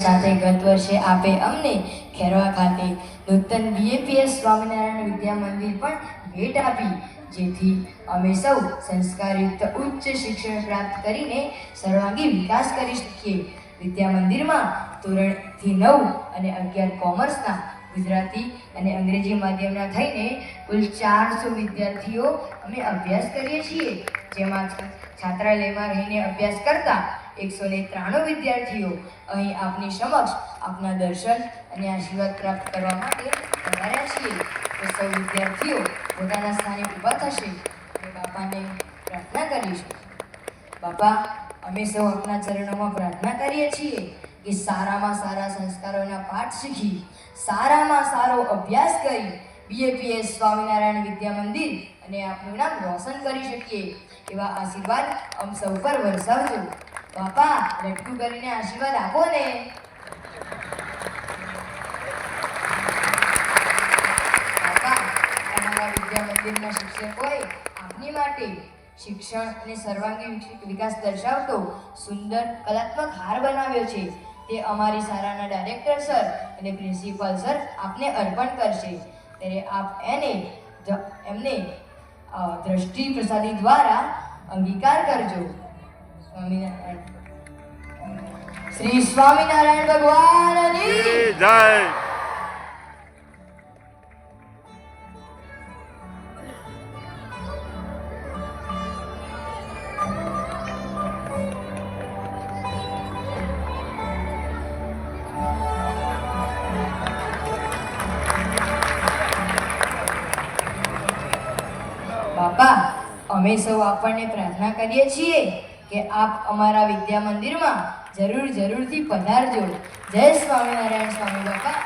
સાથે ગત વર્ષે આપે અમને ખેરવા ખાતે નૂતન બીએપીએસ સ્વામિનારાયણ વિદ્યા મંદિર પણ ભેટ આપી, જેથી અમે સૌ સંસ્કારયુક્ત ઉચ્ચ શિક્ષણ પ્રાપ્ત કરીને સર્વાંગી વિકાસ કરી શકીએ. વિદ્યા મંદિરમાં ધોરણથી 9 અને 11 કોમર્સના, ગુજરાતી અને અંગ્રેજી માધ્યમના થઈને કુલ 400 વિદ્યાર્થીઓ અમે અભ્યાસ કરીએ છીએ, જેમાં છાત્રાલયમાં રહીને અભ્યાસ કરતા 193 વિદ્યાર્થીઓ અહીં આપની સમક્ષ આપના દર્શન અને આશીર્વાદ પ્રાપ્ત કરવા માટે પધાર્યા છીએ. તો સૌ વિદ્યાર્થીઓ પોતાના સ્થાને ઊભા થશે અને બાપાને પ્રાર્થના કરીશું. બાપા, અમે સૌ આપના ચરણોમાં પ્રાર્થના કરીએ છીએ કે સારામાં સારા સંસ્કારોના પાઠ શીખી, સારામાં સારો અભ્યાસ કરી બીએપીએસ સ્વામિનારાયણ વિદ્યા મંદિર અને આપનું નામ રોશન કરી શકીએ, એવા આશીર્વાદ અમ સૌ પર વરસાવજો. બાપા, લટકું કરીને આશીર્વાદ આપો ને. બાપા, તમારા વિદ્યા મંદિરના શિક્ષકોએ આપની માટે શિક્ષણ અને સર્વાંગી વિકાસ દર્શાવતો સુંદર કલાત્મક હાર બનાવ્યો છે. તે અમારી શાળાના ડાયરેક્ટર સર અને પ્રિન્સિપાલ સર આપને અર્પણ કરશે, ત્યારે આપ એમને દ્રષ્ટિ પ્રસાદી દ્વારા અંગીકાર કરજો. સ્વામિનારાયણ. શ્રી સ્વામિનારાયણ ભગવાનની જય. બાપા, અમે સૌ આપણને પ્રાર્થના કરીએ છીએ કે આપ અમારા વિદ્યા મંદિરમાં જરૂરથી પધારજો. જય સ્વામિનારાયણ. સ્વામી બાપા.